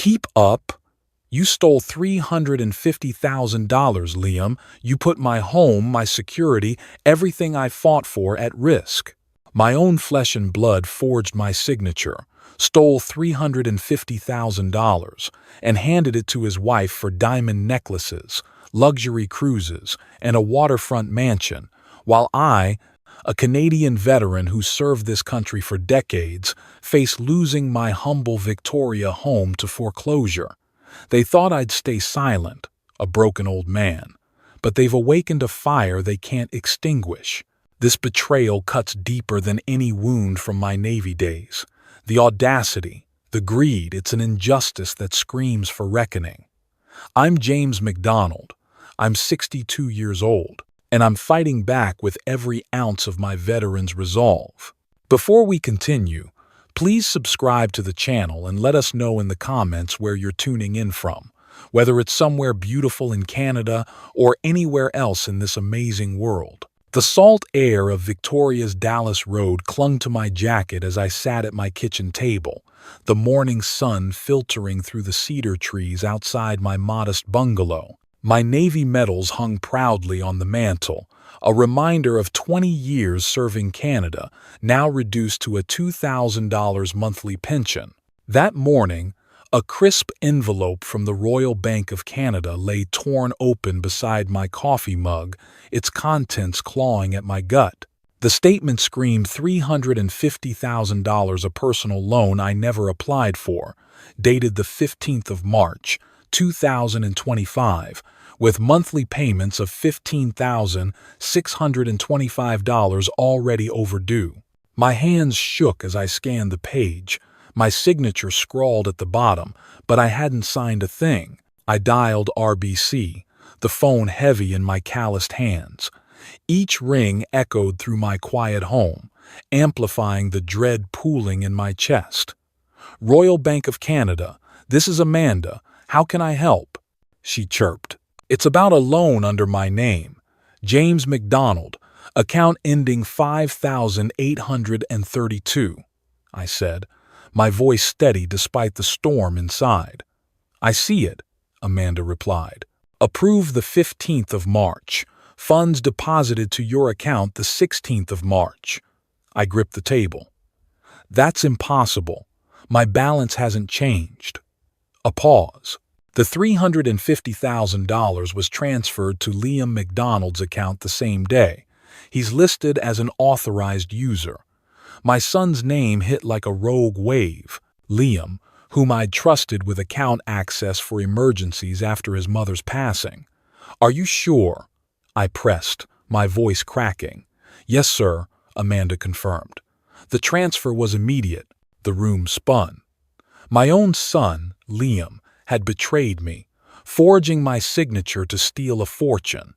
Keep up? You stole $350,000, Liam. You put my home, my security, everything I fought for at risk. My own flesh and blood forged my signature, stole $350,000, and handed it to his wife for diamond necklaces, luxury cruises, and a waterfront mansion, while I, a Canadian veteran who served this country for decades, faced losing my humble Victoria home to foreclosure. They thought I'd stay silent, a broken old man, but they've awakened a fire they can't extinguish. This betrayal cuts deeper than any wound from my Navy days. The audacity, the greed, it's an injustice that screams for reckoning. I'm James McDonald. I'm 62 years old, and I'm fighting back with every ounce of my veteran's resolve. Before we continue, please subscribe to the channel and let us know in the comments where you're tuning in from, whether it's somewhere beautiful in Canada or anywhere else in this amazing world. The salt air of Victoria's Dallas Road clung to my jacket as I sat at my kitchen table, the morning sun filtering through the cedar trees outside my modest bungalow. My Navy medals hung proudly on the mantel, a reminder of 20 years serving Canada, now reduced to a $2,000 monthly pension. That morning, a crisp envelope from the Royal Bank of Canada lay torn open beside my coffee mug, its contents clawing at my gut. The statement screamed $350,000, a personal loan I never applied for, dated the 15th of March, 2025, with monthly payments of $15,625 already overdue. My hands shook as I scanned the page, my signature scrawled at the bottom, but I hadn't signed a thing. I dialed RBC, the phone heavy in my calloused hands. Each ring echoed through my quiet home, amplifying the dread pooling in my chest. Royal Bank of Canada, this is Amanda. How can I help? She chirped. It's about a loan under my name, James McDonald, account ending 5832, I said, my voice steady despite the storm inside. I see it, Amanda replied. Approved the 15th of March. Funds deposited to your account the 16th of March. I gripped the table. That's impossible. My balance hasn't changed. A pause. The $350,000 was transferred to Liam McDonald's account the same day. He's listed as an authorized user. My son's name hit like a rogue wave. Liam, whom I'd trusted with account access for emergencies after his mother's passing. Are you sure? I pressed, my voice cracking. Yes, sir, Amanda confirmed. The transfer was immediate. The room spun. My own son, Liam, had betrayed me, forging my signature to steal a fortune.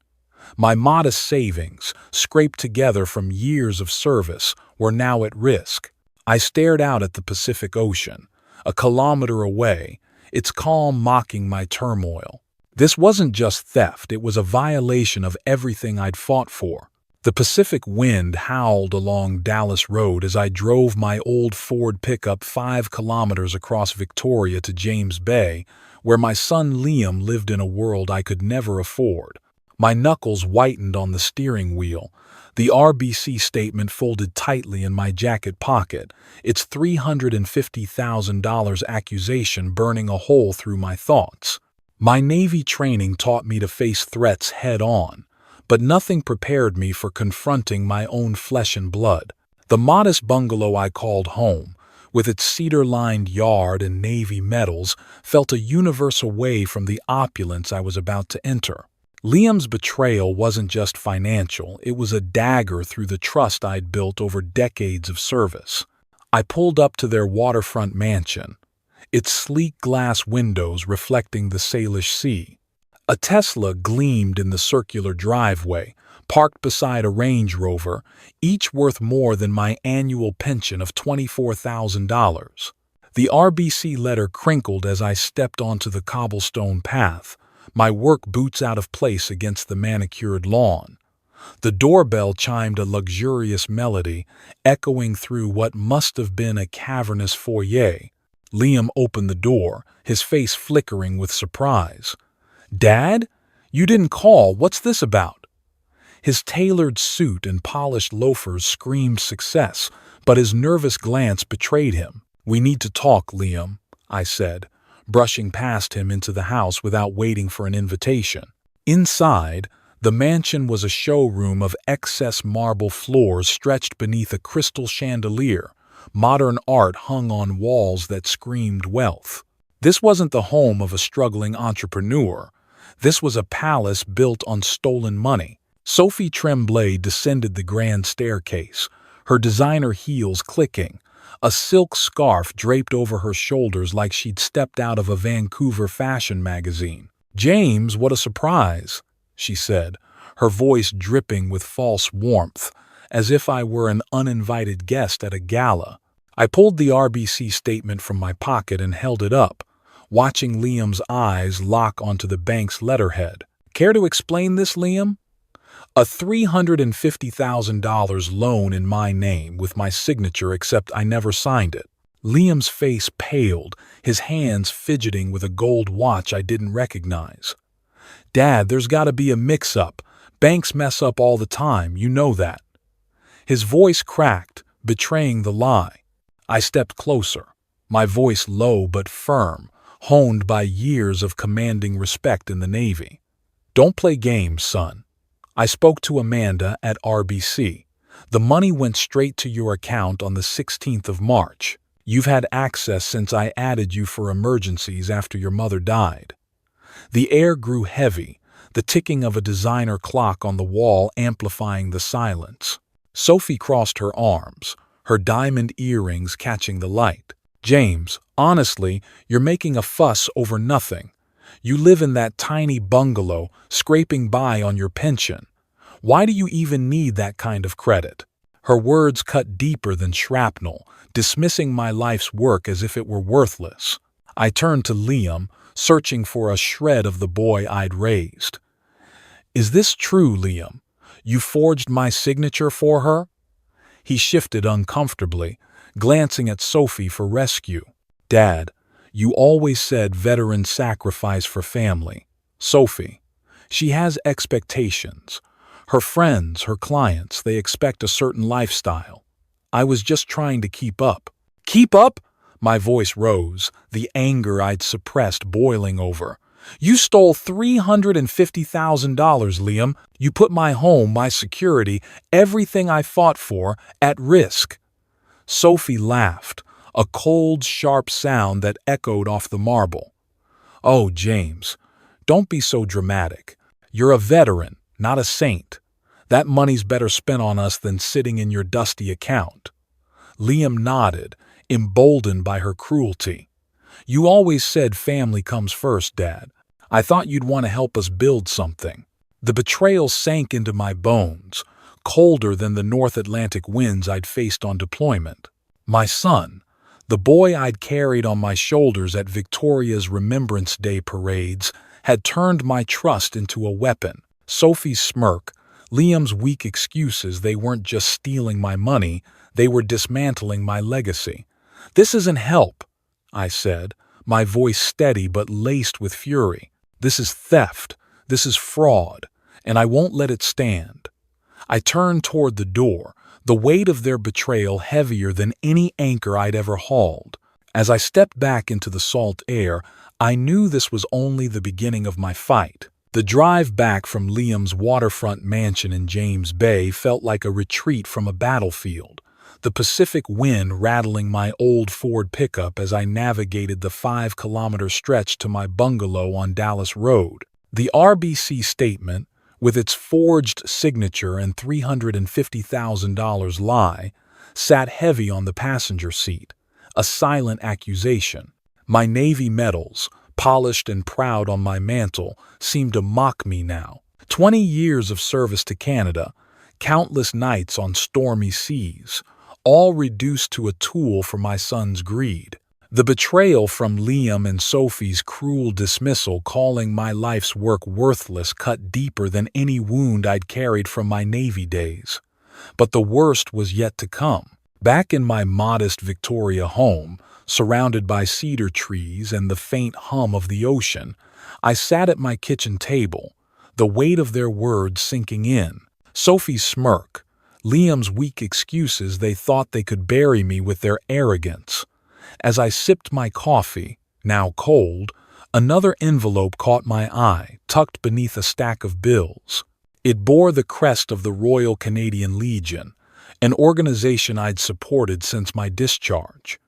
My modest savings, scraped together from years of service, were now at risk. I stared out at the Pacific Ocean, a kilometer away, its calm mocking my turmoil. This wasn't just theft, it was a violation of everything I'd fought for. The Pacific wind howled along Dallas Road as I drove my old Ford pickup 5 kilometers across Victoria to James Bay, where my son Liam lived in a world I could never afford. My knuckles whitened on the steering wheel, the RBC statement folded tightly in my jacket pocket, its $350,000 accusation burning a hole through my thoughts. My Navy training taught me to face threats head-on, but nothing prepared me for confronting my own flesh and blood. The modest bungalow I called home, with its cedar-lined yard and Navy medals, felt a universe away from the opulence I was about to enter. Liam's betrayal wasn't just financial, it was a dagger through the trust I'd built over decades of service. I pulled up to their waterfront mansion, its sleek glass windows reflecting the Salish Sea. A Tesla gleamed in the circular driveway, parked beside a Range Rover, each worth more than my annual pension of $24,000. The RBC letter crinkled as I stepped onto the cobblestone path, my work boots out of place against the manicured lawn. The doorbell chimed a luxurious melody, echoing through what must have been a cavernous foyer. Liam opened the door, his face flickering with surprise. "Dad? You didn't call. What's this about?" His tailored suit and polished loafers screamed success, but his nervous glance betrayed him. "We need to talk, Liam," I said, brushing past him into the house without waiting for an invitation. Inside, the mansion was a showroom of excess marble floors stretched beneath a crystal chandelier. Modern art hung on walls that screamed wealth. This wasn't the home of a struggling entrepreneur. This was a palace built on stolen money. Sophie Tremblay descended the grand staircase, her designer heels clicking, a silk scarf draped over her shoulders like she'd stepped out of a Vancouver fashion magazine. "James, what a surprise," she said, her voice dripping with false warmth, as if I were an uninvited guest at a gala. I pulled the RBC statement from my pocket and held it up, watching Liam's eyes lock onto the bank's letterhead. "Care to explain this, Liam?" "A $350,000 loan in my name with my signature, except I never signed it." Liam's face paled, his hands fidgeting with a gold watch I didn't recognize. "Dad, there's got to be a mix-up. Banks mess up all the time, you know that." His voice cracked, betraying the lie. I stepped closer, my voice low but firm, honed by years of commanding respect in the Navy. "Don't play games, son. I spoke to Amanda at RBC. The money went straight to your account on the 16th of March. You've had access since I added you for emergencies after your mother died." The air grew heavy, the ticking of a designer clock on the wall amplifying the silence. Sophie crossed her arms, her diamond earrings catching the light. "James, honestly, you're making a fuss over nothing. You live in that tiny bungalow, scraping by on your pension. Why do you even need that kind of credit?" Her words cut deeper than shrapnel, dismissing my life's work as if it were worthless. I turned to Liam, searching for a shred of the boy I'd raised. "Is this true, Liam? You forged my signature for her?" He shifted uncomfortably, glancing at Sophie for rescue. "Dad, you always said veterans sacrifice for family. Sophie, she has expectations. Her friends, her clients, they expect a certain lifestyle. I was just trying to keep up." "Keep up?" My voice rose, the anger I'd suppressed boiling over. "You stole $350,000, Liam. You put my home, my security, everything I fought for, at risk." Sophie laughed, a cold, sharp sound that echoed off the marble. "Oh, James, don't be so dramatic. You're a veteran, not a saint. That money's better spent on us than sitting in your dusty account." Liam nodded, emboldened by her cruelty. "You always said family comes first, Dad. I thought you'd want to help us build something." The betrayal sank into my bones, colder than the North Atlantic winds I'd faced on deployment. My son, the boy I'd carried on my shoulders at Victoria's Remembrance Day parades, had turned my trust into a weapon. Sophie's smirk, Liam's weak excuses, they weren't just stealing my money, they were dismantling my legacy. "This isn't help," I said, my voice steady but laced with fury. "This is theft, this is fraud, and I won't let it stand." I turned toward the door, the weight of their betrayal heavier than any anchor I'd ever hauled. As I stepped back into the salt air, I knew this was only the beginning of my fight. The drive back from Liam's waterfront mansion in James Bay felt like a retreat from a battlefield, the Pacific wind rattling my old Ford pickup as I navigated the 5-kilometer stretch to my bungalow on Dallas Road. The RBC statement, with its forged signature and $350,000 lie, sat heavy on the passenger seat, a silent accusation. My Navy medals, polished and proud on my mantle, seemed to mock me now. 20 years of service to Canada, countless nights on stormy seas, all reduced to a tool for my son's greed. The betrayal from Liam and Sophie's cruel dismissal, calling my life's work worthless, cut deeper than any wound I'd carried from my Navy days. But the worst was yet to come. Back in my modest Victoria home, surrounded by cedar trees and the faint hum of the ocean, I sat at my kitchen table, the weight of their words sinking in. Sophie's smirk, Liam's weak excuses they thought they could bury me with their arrogance. As I sipped my coffee, now cold, another envelope caught my eye, tucked beneath a stack of bills. It bore the crest of the Royal Canadian Legion, an organization I'd supported since my discharge.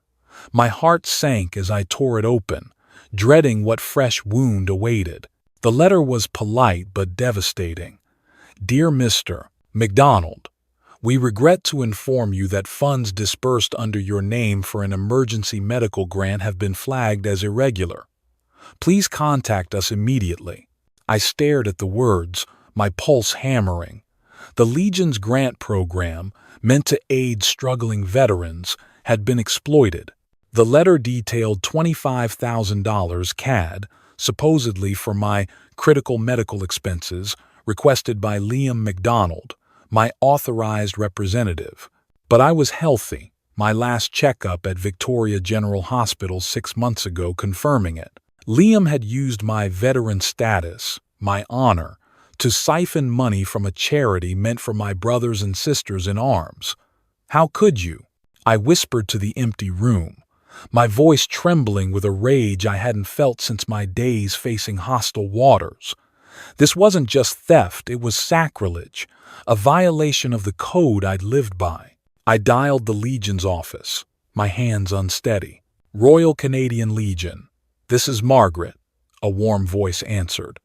My heart sank as I tore it open, dreading what fresh wound awaited. The letter was polite but devastating. Dear Mr. McDonald, we regret to inform you that funds disbursed under your name for an emergency medical grant have been flagged as irregular. Please contact us immediately. I stared at the words, my pulse hammering. The Legion's grant program, meant to aid struggling veterans, had been exploited. The letter detailed $25,000 CAD, supposedly for my critical medical expenses, requested by Liam McDonald, my authorized representative. But I was healthy, my last checkup at Victoria General Hospital 6 months ago confirming it. Liam had used my veteran status, my honor, to siphon money from a charity meant for my brothers and sisters in arms. How could you? I whispered to the empty room, my voice trembling with a rage I hadn't felt since my days facing hostile waters. This wasn't just theft, it was sacrilege, a violation of the code I'd lived by. I dialed the Legion's office, my hands unsteady. Royal Canadian Legion. This is Margaret, a warm voice answered.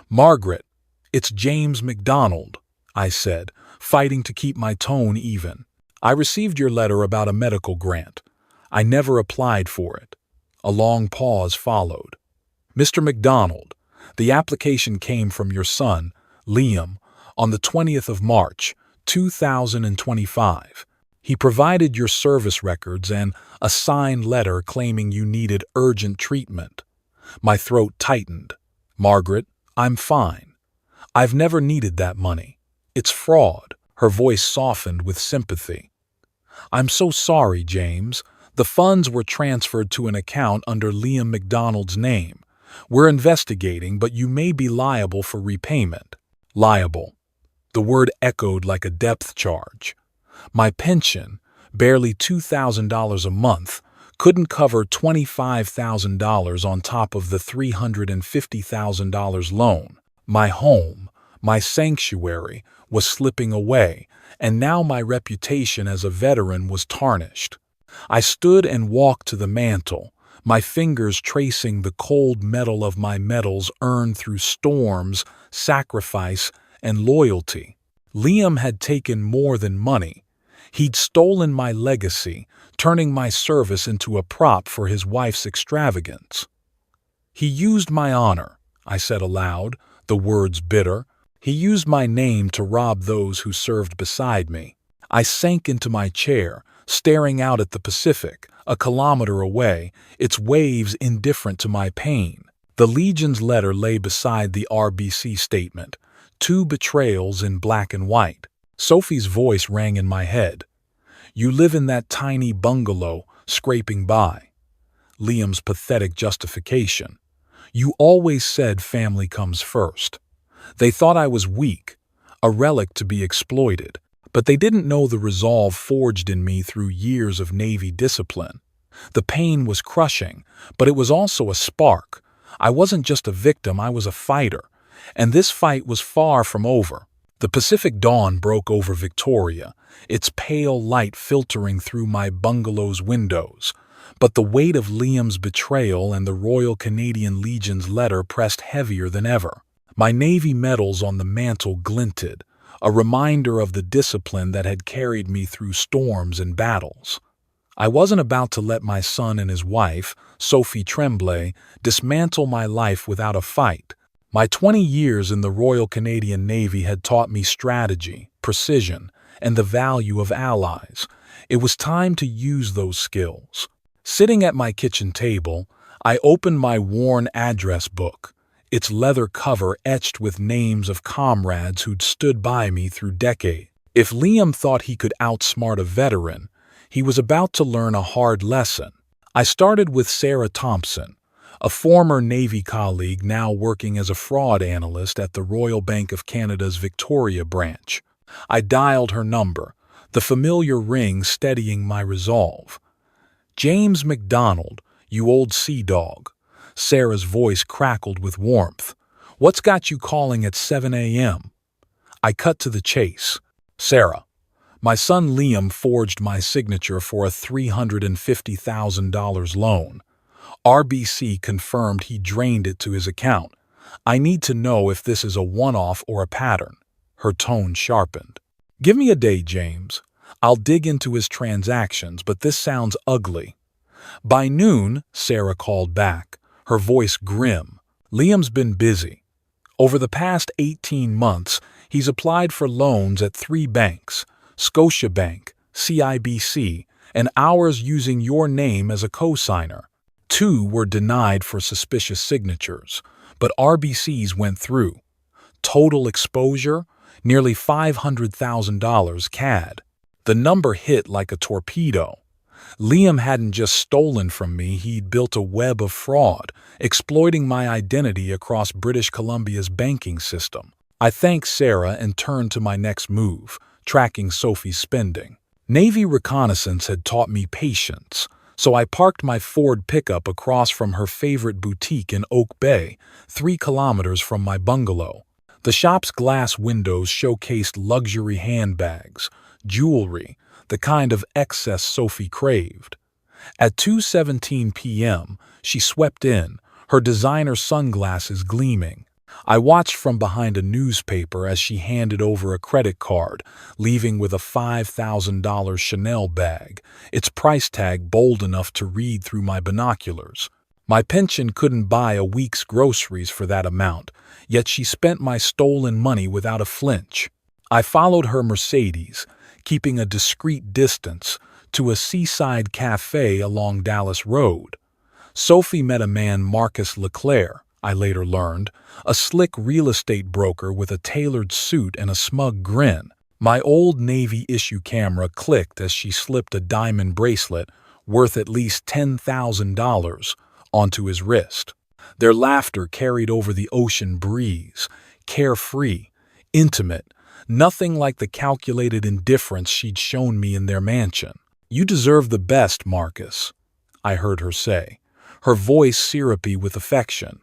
Margaret, it's James McDonald, I said, fighting to keep my tone even. I received your letter about a medical grant. I never applied for it. A long pause followed. Mr. McDonald, the application came from your son, Liam, on the 20th of March, 2025. He provided your service records and a signed letter claiming you needed urgent treatment. My throat tightened. Margaret, I'm fine. I've never needed that money. It's fraud. Her voice softened with sympathy. I'm so sorry, James. The funds were transferred to an account under Liam McDonald's name. We're investigating, but you may be liable for repayment. Liable. The word echoed like a depth charge. My pension, barely $2,000 a month, couldn't cover $25,000 on top of the $350,000 loan. My home, my sanctuary, was slipping away, and now my reputation as a veteran was tarnished. I stood and walked to the mantel, my fingers tracing the cold metal of my medals earned through storms, sacrifice, and loyalty. Liam had taken more than money. He'd stolen my legacy, turning my service into a prop for his wife's extravagance. He used my honor, I said aloud, the words bitter. He used my name to rob those who served beside me. I sank into my chair, staring out at the Pacific, a kilometer away, its waves indifferent to my pain. The Legion's letter lay beside the RBC statement, 2 betrayals in black and white. Sophie's voice rang in my head. You live in that tiny bungalow, scraping by. Liam's pathetic justification. You always said family comes first. They thought I was weak, a relic to be exploited, but they didn't know the resolve forged in me through years of Navy discipline. The pain was crushing, but it was also a spark. I wasn't just a victim, I was a fighter, and this fight was far from over. The Pacific dawn broke over Victoria, its pale light filtering through my bungalow's windows, but the weight of Liam's betrayal and the Royal Canadian Legion's letter pressed heavier than ever. My Navy medals on the mantel glinted, a reminder of the discipline that had carried me through storms and battles. I wasn't about to let my son and his wife, Sophie Tremblay, dismantle my life without a fight. My 20 years in the Royal Canadian Navy had taught me strategy, precision, and the value of allies. It was time to use those skills. Sitting at my kitchen table, I opened my worn address book, its leather cover etched with names of comrades who'd stood by me through decades. If Liam thought he could outsmart a veteran, he was about to learn a hard lesson. I started with Sarah Thompson, a former Navy colleague now working as a fraud analyst at the Royal Bank of Canada's Victoria branch. I dialed her number, the familiar ring steadying my resolve. "James McDonald, you old sea dog." Sarah's voice crackled with warmth. "What's got you calling at 7 a.m.? I cut to the chase. "Sarah, my son Liam forged my signature for a $350,000 loan. RBC confirmed he drained it to his account. I need to know if this is a one-off or a pattern." Her tone sharpened. "Give me a day, James. I'll dig into his transactions, but this sounds ugly." By noon, Sarah called back, her voice grim. "Liam's been busy. Over the past 18 months, he's applied for loans at 3 banks, Scotiabank, CIBC, and ours using your name as a cosigner. 2 were denied for suspicious signatures, but RBC's went through. Total exposure? Nearly $500,000 CAD. The number hit like a torpedo. Liam hadn't just stolen from me, he'd built a web of fraud, exploiting my identity across British Columbia's banking system. I thanked Sarah and turned to my next move, tracking Sophie's spending. Navy reconnaissance had taught me patience, so I parked my Ford pickup across from her favorite boutique in Oak Bay, 3 kilometers from my bungalow. The shop's glass windows showcased luxury handbags, jewelry, the kind of excess Sophie craved. At 2:17 p.m., she swept in, her designer sunglasses gleaming. I watched from behind a newspaper as she handed over a credit card, leaving with a $5,000 Chanel bag, its price tag bold enough to read through my binoculars. My pension couldn't buy a week's groceries for that amount, yet she spent my stolen money without a flinch. I followed her Mercedes, keeping a discreet distance, to a seaside cafe along Dallas Road. Sophie met a man, Marcus Leclerc, I later learned, a slick real estate broker with a tailored suit and a smug grin. My old Navy-issue camera clicked as she slipped a diamond bracelet, worth at least $10,000, onto his wrist. Their laughter carried over the ocean breeze, carefree, intimate, nothing like the calculated indifference she'd shown me in their mansion. "You deserve the best, Marcus," I heard her say, her voice syrupy with affection.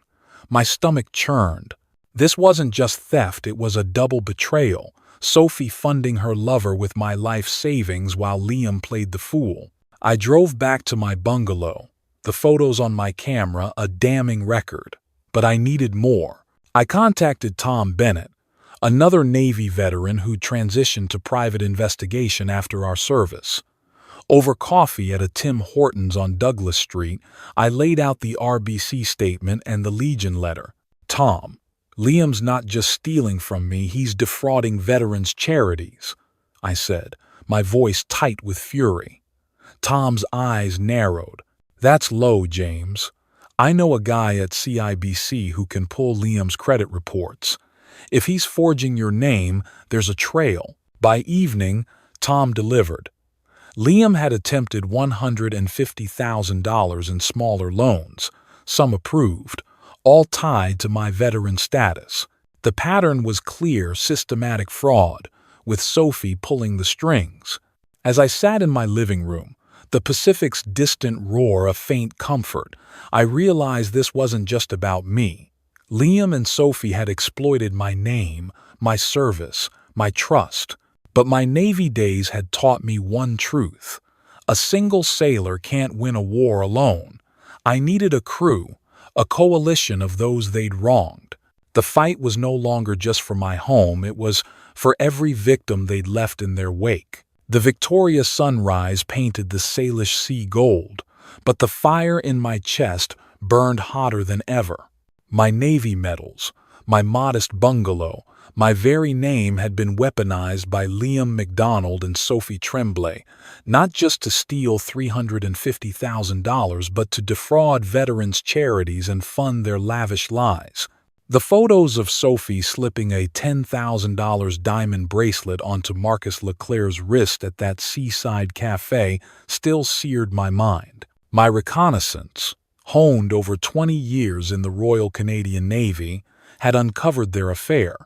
My stomach churned. This wasn't just theft, it was a double betrayal, Sophie funding her lover with my life savings while Liam played the fool. I drove back to my bungalow, the photos on my camera a damning record. But I needed more. I contacted Tom Bennett, another Navy veteran who transitioned to private investigation after our service. Over coffee at a Tim Hortons on Douglas Street, I laid out the RBC statement and the Legion letter. "Tom, Liam's not just stealing from me, he's defrauding veterans' charities," I said, my voice tight with fury. Tom's eyes narrowed. "That's low, James. I know a guy at CIBC who can pull Liam's credit reports. If he's forging your name, there's a trail." By evening, Tom delivered. Liam had attempted $150,000 in smaller loans, some approved, all tied to my veteran status. The pattern was clear, systematic fraud, with Sophie pulling the strings. As I sat in my living room, the Pacific's distant roar a faint comfort, I realized this wasn't just about me. Liam and Sophie had exploited my name, my service, my trust. But my Navy days had taught me one truth. A single sailor can't win a war alone. I needed a crew, a coalition of those they'd wronged. The fight was no longer just for my home, it was for every victim they'd left in their wake. The Victoria sunrise painted the Salish sea gold, but the fire in my chest burned hotter than ever. My Navy medals, my modest bungalow, my very name had been weaponized by Liam McDonald and Sophie Tremblay, not just to steal $350,000 but to defraud veterans' charities and fund their lavish lies. The photos of Sophie slipping a $10,000 diamond bracelet onto Marcus Leclerc's wrist at that seaside cafe still seared my mind. My reconnaissance, honed over 20 years in the Royal Canadian Navy, had uncovered their affair,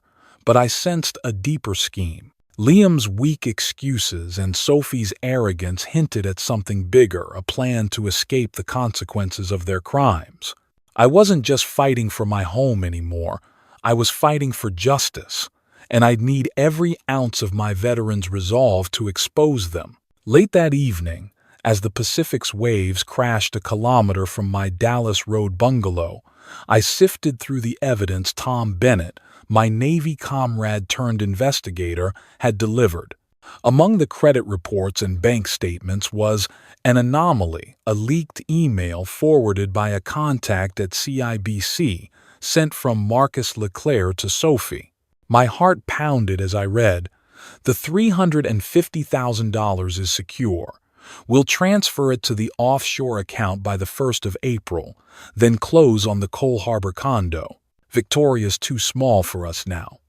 but I sensed a deeper scheme. Liam's weak excuses and Sophie's arrogance hinted at something bigger, a plan to escape the consequences of their crimes. I wasn't just fighting for my home anymore, I was fighting for justice, and I'd need every ounce of my veteran's resolve to expose them. Late that evening, as the Pacific's waves crashed a kilometer from my Dallas Road bungalow, I sifted through the evidence Tom Bennett, my Navy comrade turned investigator, had delivered. Among the credit reports and bank statements was an anomaly, a leaked email forwarded by a contact at CIBC sent from Marcus Leclerc to Sophie. My heart pounded as I read, "The $350,000 is secure. We'll transfer it to the offshore account by the 1st of April, then close on the Cole Harbour condo. Victoria's too small for us now."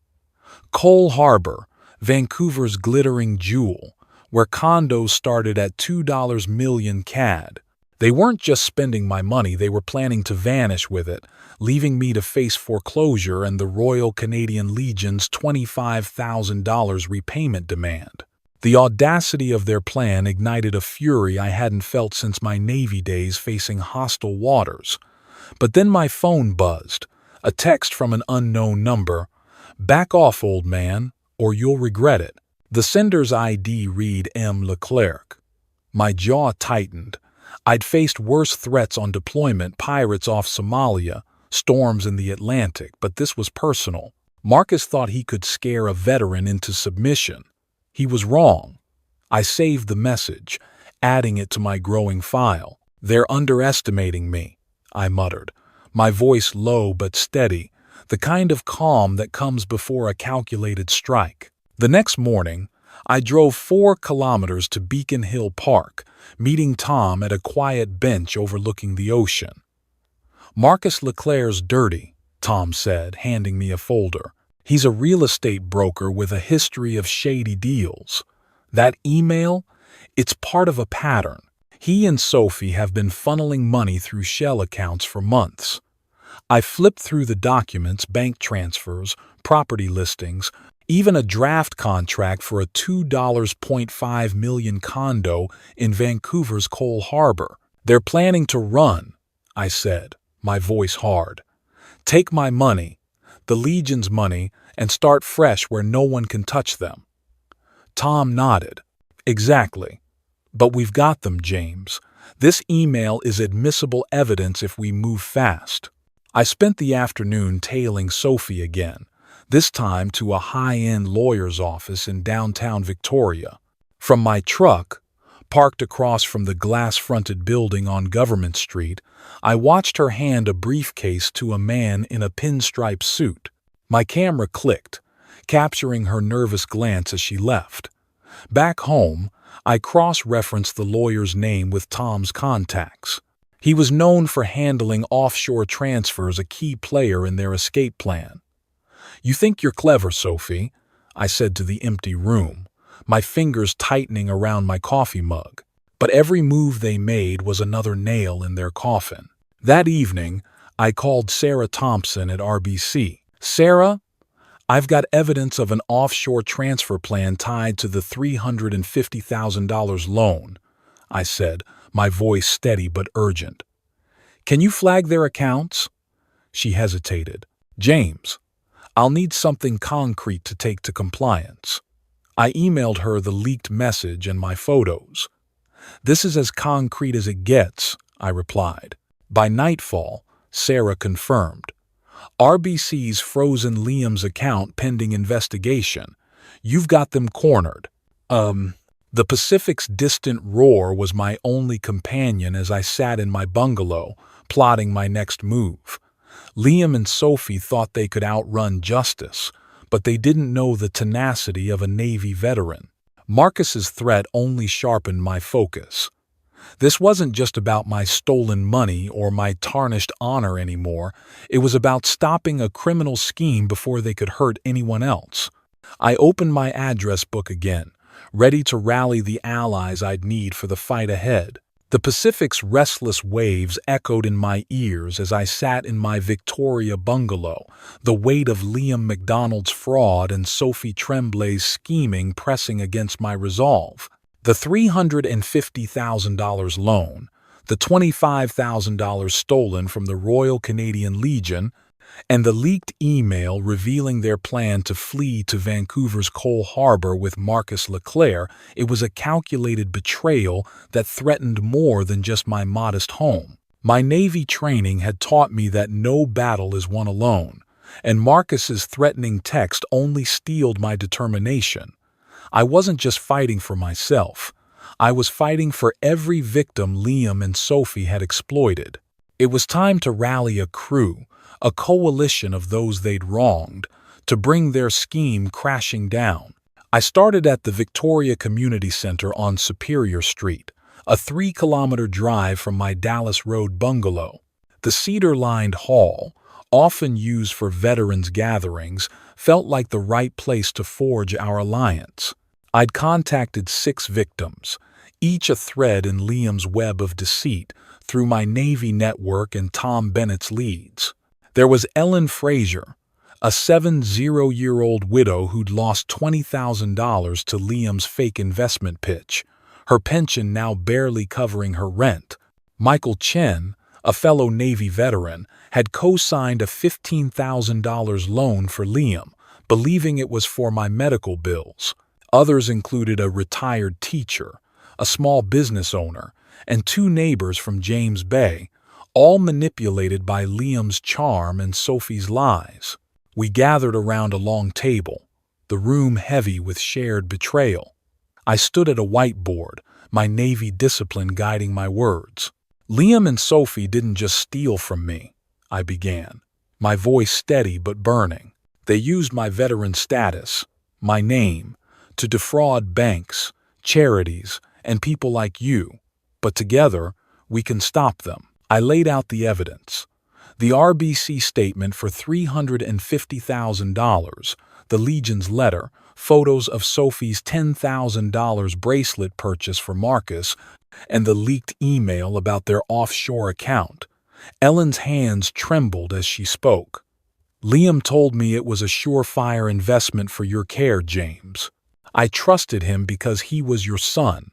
Cole Harbour, Vancouver's glittering jewel, where condos started at $2 million CAD. They weren't just spending my money, they were planning to vanish with it, leaving me to face foreclosure and the Royal Canadian Legion's $25,000 repayment demand. The audacity of their plan ignited a fury I hadn't felt since my Navy days facing hostile waters. But then my phone buzzed, a text from an unknown number. "Back off, old man, or you'll regret it." The sender's ID read M. Leclerc. My jaw tightened. I'd faced worse threats on deployment, pirates off Somalia, storms in the Atlantic, but this was personal. Marcus thought he could scare a veteran into submission. He was wrong. I saved the message, adding it to my growing file. "They're underestimating me," I muttered, my voice low but steady, the kind of calm that comes before a calculated strike. The next morning, I drove 4 kilometers to Beacon Hill Park, meeting Tom at a quiet bench overlooking the ocean. "Marcus Leclerc's dirty," Tom said, handing me a folder. "He's a real estate broker with a history of shady deals. That email? It's part of a pattern. He and Sophie have been funneling money through shell accounts for months." I flipped through the documents, bank transfers, property listings, even a draft contract for a $2.5 million condo in Vancouver's Cole Harbour. "They're planning to run," I said, my voice hard. "Take my money, the Legion's money, and start fresh where no one can touch them." Tom nodded. "Exactly. But we've got them, James. This email is admissible evidence if we move fast." I spent the afternoon tailing Sophie again, this time to a high-end lawyer's office in downtown Victoria. From my truck, parked across from the glass-fronted building on Government Street, I watched her hand a briefcase to a man in a pinstripe suit. My camera clicked, capturing her nervous glance as she left. Back home, I cross-referenced the lawyer's name with Tom's contacts. He was known for handling offshore transfers, a key player in their escape plan. "You think you're clever, Sophie," I said to the empty room, my fingers tightening around my coffee mug. But every move they made was another nail in their coffin. That evening, I called Sarah Thompson at RBC. "Sarah, I've got evidence of an offshore transfer plan tied to the $350,000 loan," I said, my voice steady but urgent. "Can you flag their accounts?" She hesitated. "James, I'll need something concrete to take to compliance." I emailed her the leaked message and my photos. "This is as concrete as it gets," I replied. By nightfall, Sarah confirmed. "RBC's frozen Liam's account pending investigation. You've got them cornered." The Pacific's distant roar was my only companion as I sat in my bungalow, plotting my next move. Liam and Sophie thought they could outrun justice, but they didn't know the tenacity of a Navy veteran. Marcus's threat only sharpened my focus. This wasn't just about my stolen money or my tarnished honor anymore. It was about stopping a criminal scheme before they could hurt anyone else. I opened my address book again, ready to rally the allies I'd need for the fight ahead. The Pacific's restless waves echoed in my ears as I sat in my Victoria bungalow, the weight of Liam MacDonald's fraud and Sophie Tremblay's scheming pressing against my resolve. The $350,000 loan, the $25,000 stolen from the Royal Canadian Legion, and the leaked email revealing their plan to flee to Vancouver's Coal Harbour with Marcus Leclerc, it was a calculated betrayal that threatened more than just my modest home. My Navy training had taught me that no battle is won alone, and Marcus's threatening text only steeled my determination. I wasn't just fighting for myself. I was fighting for every victim Liam and Sophie had exploited. It was time to rally a crew, a coalition of those they'd wronged, to bring their scheme crashing down. I started at the Victoria Community Center on Superior Street, a 3-kilometer drive from my Dallas Road bungalow. The cedar-lined hall, often used for veterans' gatherings, felt like the right place to forge our alliance. I'd contacted 6 victims, each a thread in Liam's web of deceit, through my Navy network and Tom Bennett's leads. There was Ellen Fraser, a 70-year-old widow who'd lost $20,000 to Liam's fake investment pitch, her pension now barely covering her rent. Michael Chen, a fellow Navy veteran, had co-signed a $15,000 loan for Liam, believing it was for my medical bills. Others included a retired teacher, a small business owner, and 2 neighbors from James Bay, all manipulated by Liam's charm and Sophie's lies. We gathered around a long table, the room heavy with shared betrayal. I stood at a whiteboard, my Navy discipline guiding my words. Liam and Sophie didn't just steal from me, I began, my voice steady but burning. They used my veteran status, my name, to defraud banks, charities, and people like you. But together, we can stop them. I laid out the evidence. The RBC statement for $350,000, the Legion's letter, photos of Sophie's $10,000 bracelet purchase for Marcus, and the leaked email about their offshore account. Ellen's hands trembled as she spoke. Liam told me it was a surefire investment for your care, James. I trusted him because he was your son.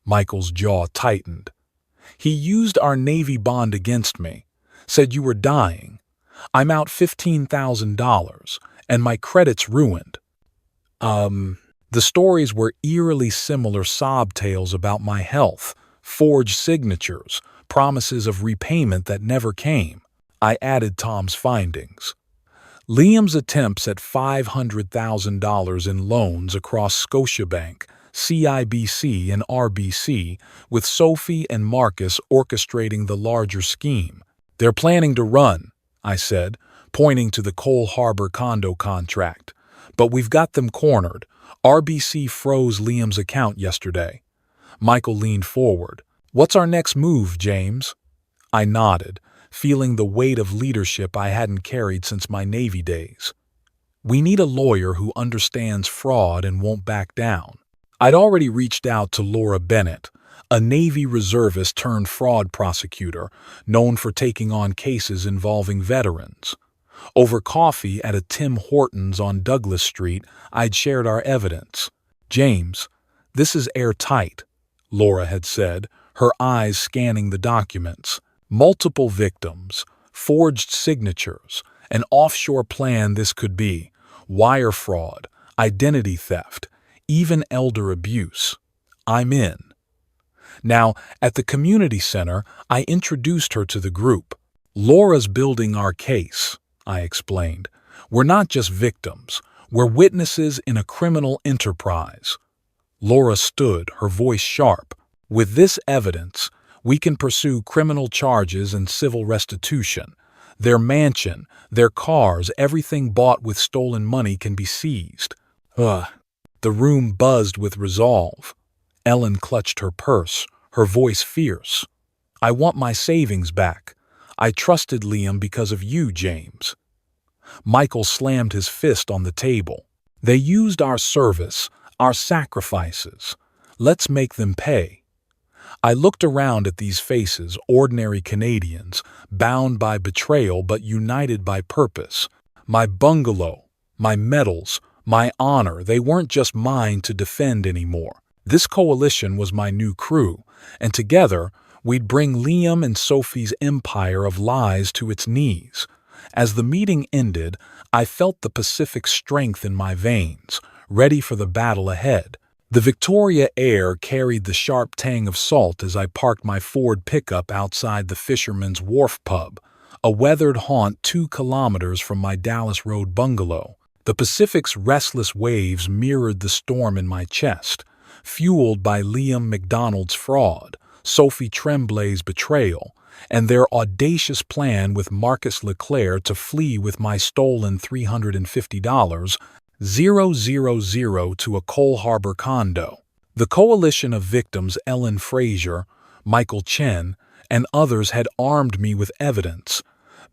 Michael's jaw tightened. He used our Navy bond against me, said you were dying. I'm out $15,000, and my credit's ruined. The stories were eerily similar sob tales about my health, forged signatures, promises of repayment that never came. I added Tom's findings. Liam's attempts at $500,000 in loans across Scotiabank, CIBC, and RBC, with Sophie and Marcus orchestrating the larger scheme. They're planning to run, I said, pointing to the Coal Harbour condo contract. But we've got them cornered. RBC froze Liam's account yesterday. Michael leaned forward. What's our next move, James? I nodded, feeling the weight of leadership I hadn't carried since my Navy days. We need a lawyer who understands fraud and won't back down. I'd already reached out to Laura Bennett, a Navy reservist turned fraud prosecutor, known for taking on cases involving veterans. Over coffee at a Tim Hortons on Douglas Street, I'd shared our evidence. James, this is airtight, Laura had said, her eyes scanning the documents. Multiple victims, forged signatures, an offshore plan this could be, wire fraud, identity theft, even elder abuse. I'm in. Now, at the community center, I introduced her to the group. Laura's building our case, I explained. We're not just victims. We're witnesses in a criminal enterprise. Laura stood, her voice sharp. With this evidence, we can pursue criminal charges and civil restitution. Their mansion, their cars, everything bought with stolen money can be seized. The room buzzed with resolve. Ellen clutched her purse, her voice fierce. I want my savings back. I trusted Liam because of you, James. Michael slammed his fist on the table. They used our service, our sacrifices. Let's make them pay. I looked around at these faces, ordinary Canadians, bound by betrayal but united by purpose. My bungalow, my medals, my honor, they weren't just mine to defend anymore. This coalition was my new crew, and together we'd bring Liam and Sophie's empire of lies to its knees. As the meeting ended, I felt the Pacific strength in my veins, ready for the battle ahead. The Victoria air carried the sharp tang of salt as I parked my Ford pickup outside the Fisherman's Wharf pub, a weathered haunt 2 kilometers from my Dallas Road bungalow. The Pacific's restless waves mirrored the storm in my chest, fueled by Liam MacDonald's fraud, Sophie Tremblay's betrayal, and their audacious plan with Marcus Leclerc to flee with my stolen $350 to a Cole Harbour condo. The coalition of victims, Ellen Fraser, Michael Chen, and others had armed me with evidence,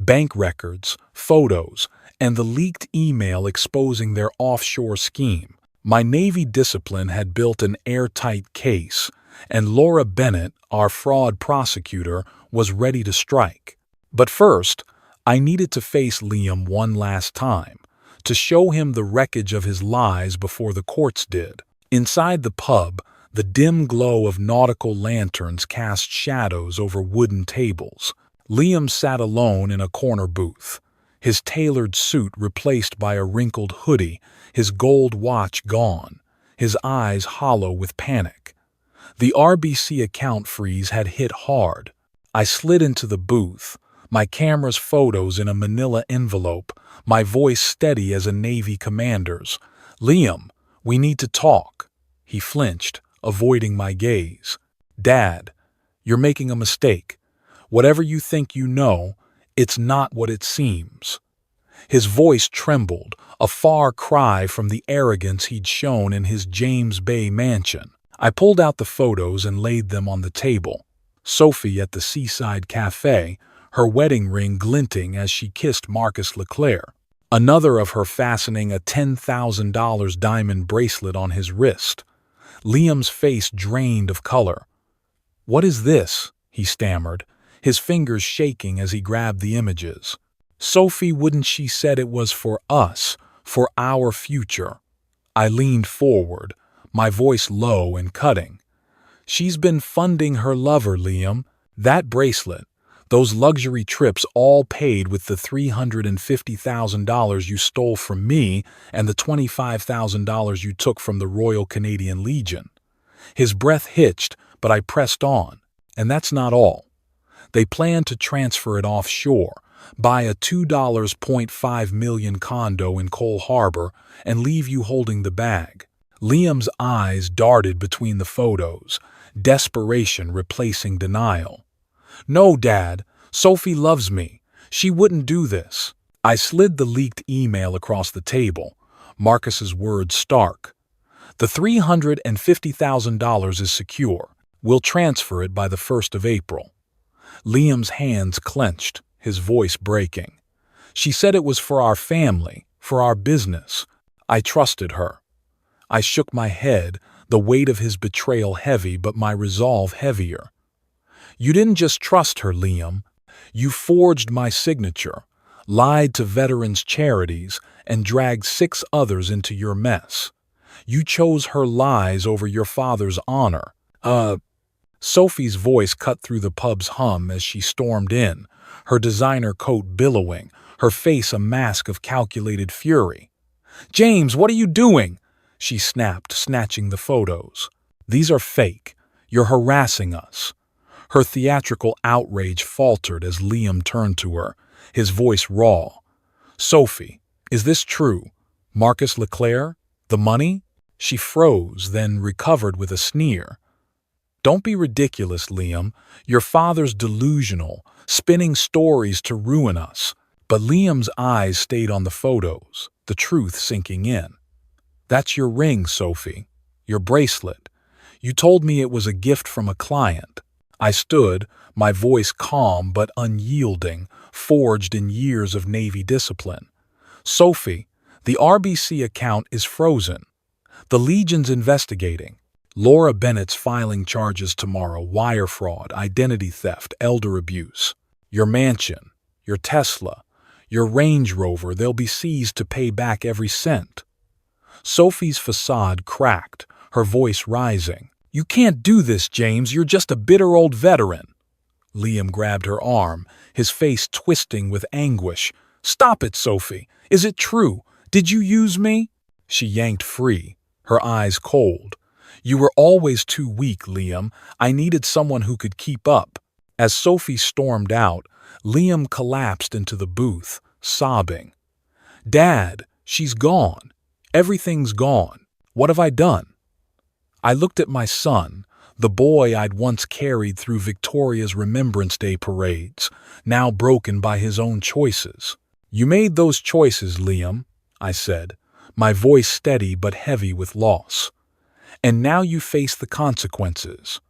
bank records, photos, and the leaked email exposing their offshore scheme. My Navy discipline had built an airtight case, and Laura Bennett, our fraud prosecutor, was ready to strike. But first, I needed to face Liam one last time, to show him the wreckage of his lies before the courts did. Inside the pub, the dim glow of nautical lanterns cast shadows over wooden tables. Liam sat alone in a corner booth, his tailored suit replaced by a wrinkled hoodie, his gold watch gone, his eyes hollow with panic. The RBC account freeze had hit hard. I slid into the booth, my camera's photos in a manila envelope, my voice steady as a Navy commander's. "Liam, we need to talk." He flinched, avoiding my gaze. "Dad, you're making a mistake. Whatever you think you know, it's not what it seems." His voice trembled, a far cry from the arrogance he'd shown in his James Bay mansion. I pulled out the photos and laid them on the table. Sophie at the seaside cafe, her wedding ring glinting as she kissed Marcus Leclerc. Another of her fastening a $10,000 diamond bracelet on his wrist. Liam's face drained of color. "What is this?" he stammered, his fingers shaking as he grabbed the images. "Sophie, wouldn't she said it was for us, for our future?" I leaned forward, my voice low and cutting. "She's been funding her lover, Liam. That bracelet, those luxury trips, all paid with the $350,000 you stole from me and the $25,000 you took from the Royal Canadian Legion." His breath hitched, but I pressed on. "And that's not all. They plan to transfer it offshore, buy a $2.5 million condo in Cole Harbour, and leave you holding the bag." Liam's eyes darted between the photos, desperation replacing denial. "No, Dad. Sophie loves me. She wouldn't do this." I slid the leaked email across the table, Marcus's words stark. "The $350,000 is secure. We'll transfer it by the 1st of April. Liam's hands clenched, his voice breaking. "She said it was for our family, for our business. I trusted her." I shook my head, the weight of his betrayal heavy but my resolve heavier. "You didn't just trust her, Liam. You forged my signature, lied to veterans' charities, and dragged 6 others into your mess. You chose her lies over your father's honor." Sophie's voice cut through the pub's hum as she stormed in, her designer coat billowing, her face a mask of calculated fury. "James, what are you doing?" she snapped, snatching the photos. "These are fake. You're harassing us." Her theatrical outrage faltered as Liam turned to her, his voice raw. "Sophie, is this true? Marcus Leclerc? The money?" She froze, then recovered with a sneer. "Don't be ridiculous, Liam. Your father's delusional, spinning stories to ruin us." But Liam's eyes stayed on the photos, the truth sinking in. "That's your ring, Sophie. Your bracelet. You told me it was a gift from a client." I stood, my voice calm but unyielding, forged in years of Navy discipline. "Sophie, the RBC account is frozen. The Legion's investigating. Laura Bennett's filing charges tomorrow: wire fraud, identity theft, elder abuse. Your mansion, your Tesla, your Range Rover, they'll be seized to pay back every cent. Sophie's facade cracked, her voice rising. You can't do this, James. You're just a bitter old veteran. Liam grabbed her arm, his face twisting with anguish. Stop it, Sophie. Is it true? Did you use me? She yanked free, her eyes cold. You were always too weak, Liam. I needed someone who could keep up. As Sophie stormed out, Liam collapsed into the booth, sobbing. Dad, she's gone. Everything's gone. What have I done? I looked at my son, the boy I'd once carried through Victoria's Remembrance Day parades, now broken by his own choices. You made those choices, Liam, I said, my voice steady but heavy with loss. And now you face the consequences.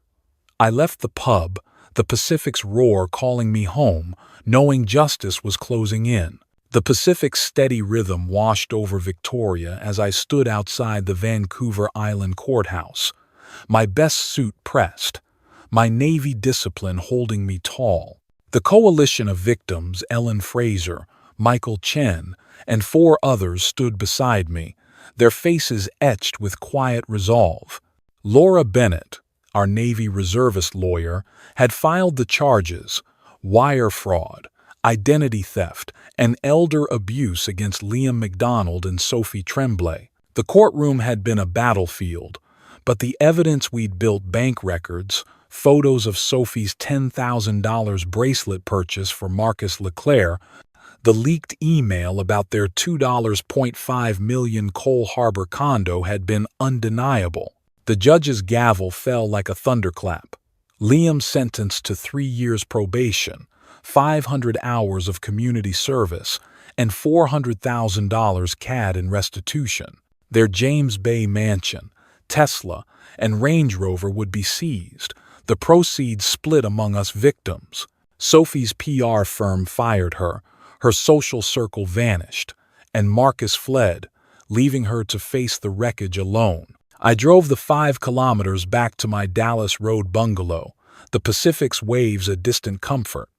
I left the pub, the Pacific's roar calling me home, knowing justice was closing in. The Pacific's steady rhythm washed over Victoria as I stood outside the Vancouver Island courthouse, my best suit pressed, my Navy discipline holding me tall. The coalition of victims, Ellen Fraser, Michael Chen, and 4 others stood beside me, their faces etched with quiet resolve. Laura Bennett, our Navy reservist lawyer, had filed the charges: wire fraud, identity theft, and elder abuse against Liam MacDonald and Sophie Tremblay. The courtroom had been a battlefield, but the evidence we'd built: bank records, photos of Sophie's $10,000 bracelet purchase for Marcus Leclerc, the leaked email about their $2.5 million Cole Harbour condo had been undeniable. The judge's gavel fell like a thunderclap. Liam sentenced to 3 years probation, 500 hours of community service, and $400,000 CAD in restitution. Their James Bay mansion, Tesla, and Range Rover would be seized, the proceeds split among us victims. Sophie's PR firm fired her, her social circle vanished, and Marcus fled, leaving her to face the wreckage alone. I drove the 5 kilometers back to my Dallas Road bungalow, the Pacific's waves a distant comfort.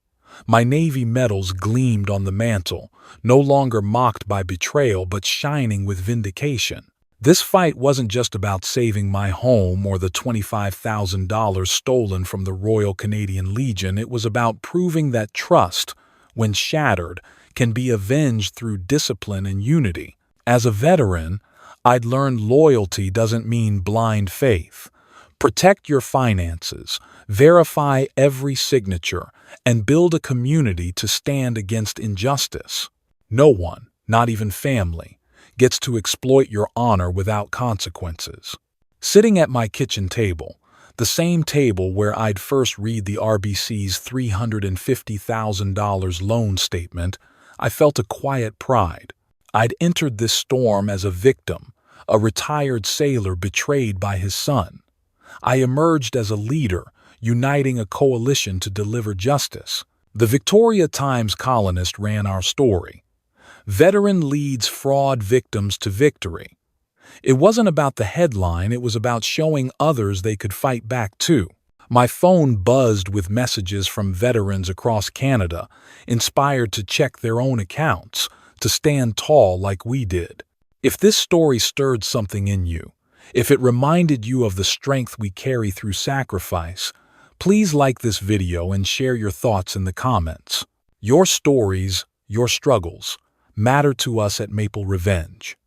My Navy medals gleamed on the mantle, no longer mocked by betrayal but shining with vindication. This fight wasn't just about saving my home or the $25,000 stolen from the Royal Canadian Legion. It was about proving that trust, when shattered, can be avenged through discipline and unity. As a veteran, I'd learned loyalty doesn't mean blind faith. Protect your finances, verify every signature, and build a community to stand against injustice. No one, not even family, gets to exploit your honor without consequences. Sitting at my kitchen table, the same table where I'd first read the RBC's $350,000 loan statement, I felt a quiet pride. I'd entered this storm as a victim, a retired sailor betrayed by his son. I emerged as a leader, uniting a coalition to deliver justice. The Victoria Times columnist ran our story. Veteran leads fraud victims to victory. It wasn't about the headline, it was about showing others they could fight back too. My phone buzzed with messages from veterans across Canada, inspired to check their own accounts, to stand tall like we did. If this story stirred something in you, if it reminded you of the strength we carry through sacrifice, please like this video and share your thoughts in the comments. Your stories, your struggles, matter to us at Maple Revenge.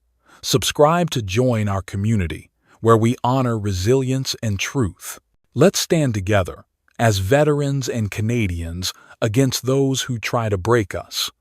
Subscribe to join our community, where we honor resilience and truth. Let's stand together, as veterans and Canadians, against those who try to break us.